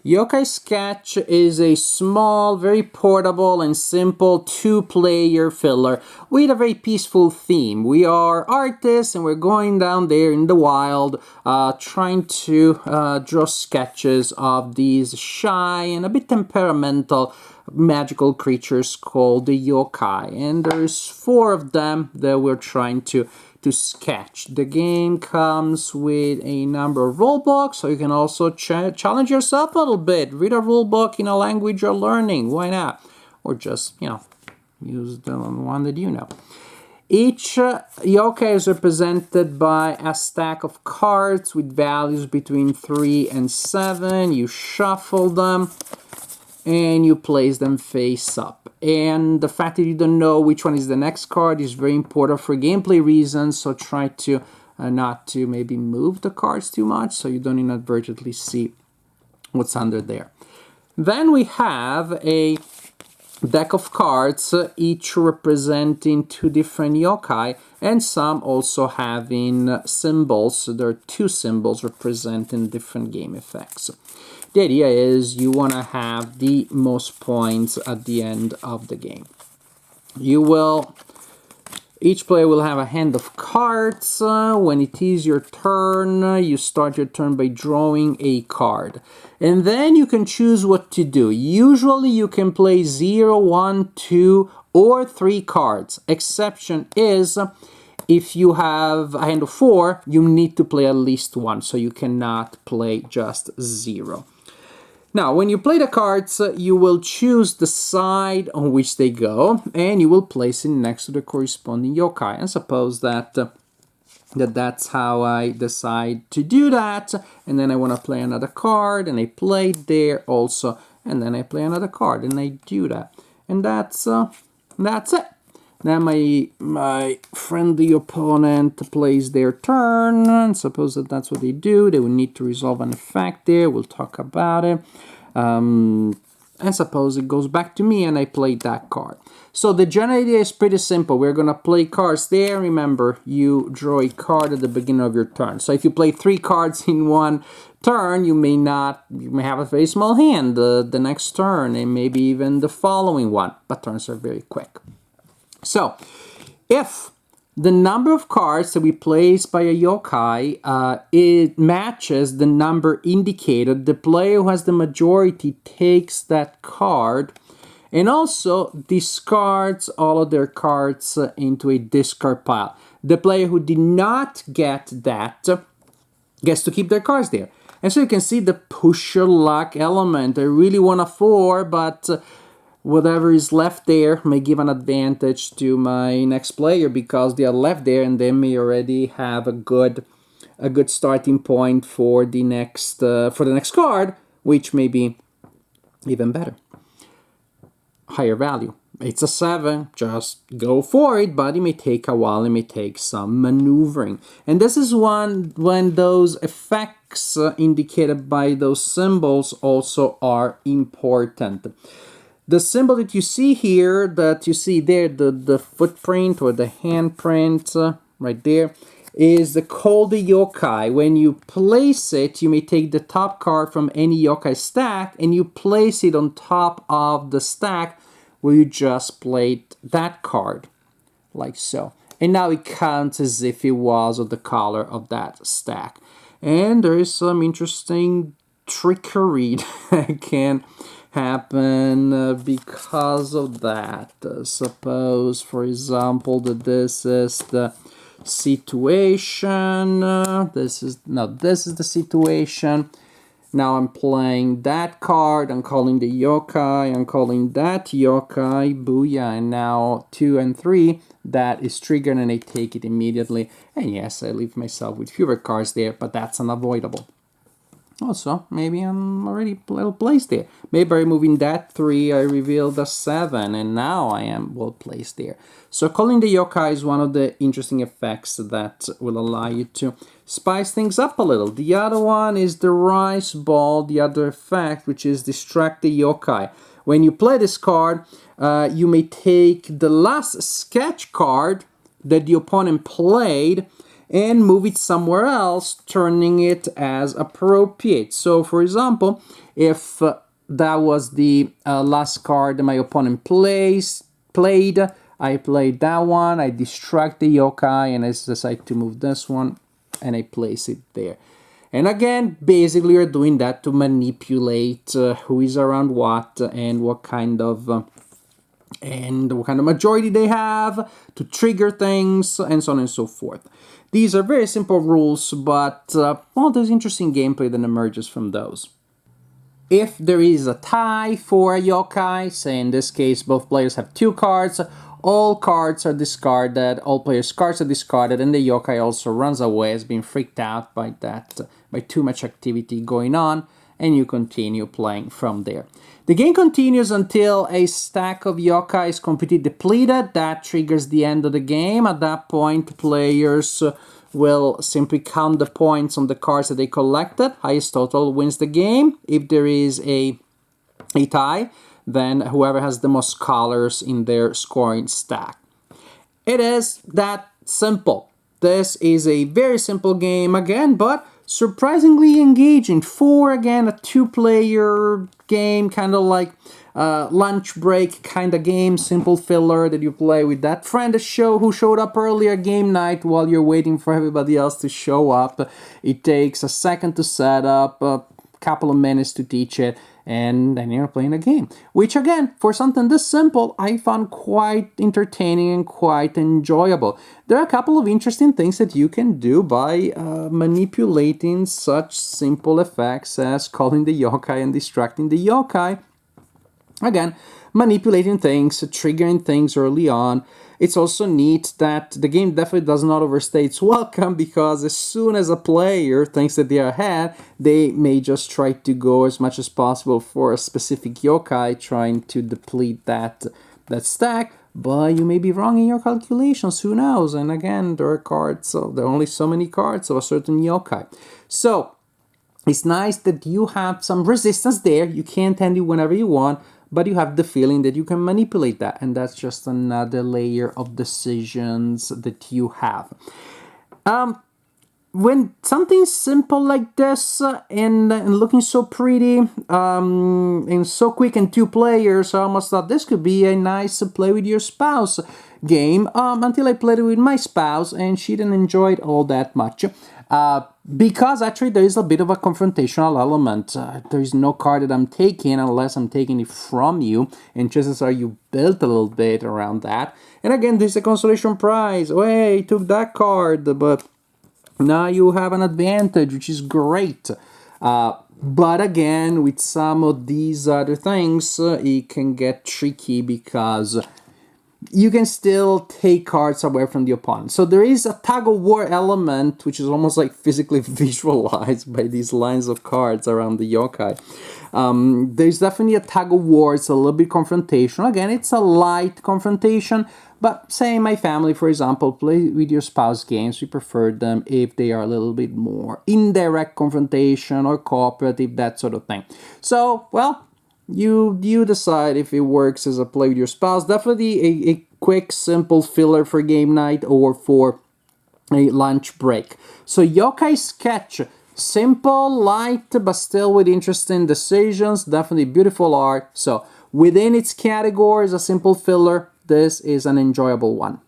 Yokai Sketch is a small, very portable and simple two-player filler with a very peaceful theme. We are artists and we're going down there in the wild trying to draw sketches of these shy and a bit temperamental magical creatures called the yokai. And there's 4 of them that we're trying to sketch. The game comes with a number of rule books, so you can also challenge yourself a little bit. Read a rule book in a language you're learning. Why not? Or just, use the one that you know. Each yokai is represented by a stack of cards with values between 3 and 7. You shuffle them and you place them face up. And the fact that you don't know which one is the next card is very important for gameplay reasons, so try to not to maybe move the cards too much so you don't inadvertently see what's under there. Then we have a deck of cards, each representing 2 different yokai, and some also having symbols. So there are 2 symbols representing different game effects. The idea is you want to have the most points at the end of the game. Each player will have a hand of cards. When it is your turn, you start your turn by drawing a card. And then you can choose what to do. Usually you can play 0, 1, 2, or 3 cards. Exception is if you have a hand of 4, you need to play at least 1, so you cannot play just 0. Now, when you play the cards, you will choose the side on which they go, and you will place it next to the corresponding yokai. And suppose that's how I decide to do that, and then I want to play another card, and I play it there also, and then I play another card, and I do that. And that's it. Then my friendly opponent plays their turn, and suppose that's what they do. They will need to resolve an effect there. We'll talk about it. And suppose it goes back to me and I play that card. So the general idea is pretty simple. We're going to play cards there. Remember, you draw a card at the beginning of your turn. So if you play 3 cards in one turn, you may have a very small hand the next turn, and maybe even the following one. But turns are very quick. So, if the number of cards that we place by a yokai it matches the number indicated, the player who has the majority takes that card and also discards all of their cards into a discard pile. The player who did not get that gets to keep their cards there. And so you can see the push your luck element. I really want a 4, but whatever is left there may give an advantage to my next player because they are left there and they may already have a good starting point for the next card, which may be even better. Higher value. It's a 7, just go for it, but it may take a while, it may take some maneuvering. And this is when those effects indicated by those symbols also are important. The symbol that you see here, that you see there, the footprint or the handprint right there, is called the yokai. When you place it, you may take the top card from any yokai stack and you place it on top of the stack where you just played that card, like so. And now it counts as if it was of the color of that stack. And there is some interesting trickery that can happen because of that. Suppose, for example, that this is the situation. This is the situation. Now I'm playing that card. I'm calling the yokai. I'm calling that yokai. Booyah! And now 2 and 3. That is triggered, and I take it immediately. And yes, I leave myself with fewer cards there, but that's unavoidable. Also, maybe I'm already well placed there. Maybe by removing that 3, I reveal the 7, and now I am well placed there. So calling the yokai is one of the interesting effects that will allow you to spice things up a little. The other one is the rice ball, the other effect, which is distract the yokai. When you play this card, you may take the last sketch card that the opponent played, and move it somewhere else, turning it as appropriate. So, for example, if that was the last card that my opponent played, I played that one, I distract the yokai, and I decide to move this one, and I place it there. And again, basically you're doing that to manipulate who is around what and what kind of majority they have, to trigger things, and so on and so forth. These are very simple rules, but well, there's interesting gameplay that emerges from those. If there is a tie for a yokai, say in this case both players have 2 cards, all cards are discarded, all players' cards are discarded, and the yokai also runs away as being freaked out by too much activity going on, and you continue playing from there. The game continues until a stack of yokai is completely depleted. That triggers the end of the game. At that point, players will simply count the points on the cards that they collected. Highest total wins the game. If there is a tie, then whoever has the most colors in their scoring stack. It is that simple. This is a very simple game again, but surprisingly engaging. For, again, a 2-player game, kind of like lunch break kind of game, simple filler that you play with that friend who showed up earlier game night while you're waiting for everybody else to show up. It takes a second to set up, a couple of minutes to teach it, and then you're playing a game. Which, again, for something this simple, I found quite entertaining and quite enjoyable. There are a couple of interesting things that you can do by manipulating such simple effects as calling the yokai and distracting the yokai. Again, manipulating things, triggering things early on. It's also neat that the game definitely does not overstay its welcome, because as soon as a player thinks that they are ahead, they may just try to go as much as possible for a specific yokai, trying to deplete that stack, but you may be wrong in your calculations, who knows? And again, there are only so many cards of a certain yokai. So, it's nice that you have some resistance there. You can't end it whenever you want, but you have the feeling that you can manipulate that, and that's just another layer of decisions that you have. When something simple like this and looking so pretty and so quick, and 2 players, I almost thought this could be a nice play with your spouse game, until I played it with my spouse and she didn't enjoy it all that much. Because actually there is a bit of a confrontational element. There is no card that I'm taking unless I'm taking it from you, and chances are you built a little bit around that. And again, there's a consolation prize. Oh, hey, you took that card, but now you have an advantage, which is great. But again, with some of these other things, it can get tricky because you can still take cards away from the opponent. So there is a tug-of-war element, which is almost like physically visualized by these lines of cards around the yokai. There's definitely a tug-of-war. It's a little bit confrontational. Again, it's a light confrontation, but say my family, for example, play with your spouse games. We prefer them if they are a little bit more indirect confrontation or cooperative, that sort of thing. So, well, you decide if it works as a play with your spouse. Definitely a quick, simple filler for game night or for a lunch break. So Yokai Sketch, simple, light, but still with interesting decisions. Definitely beautiful art. So within its categories, a simple filler, this is an enjoyable one.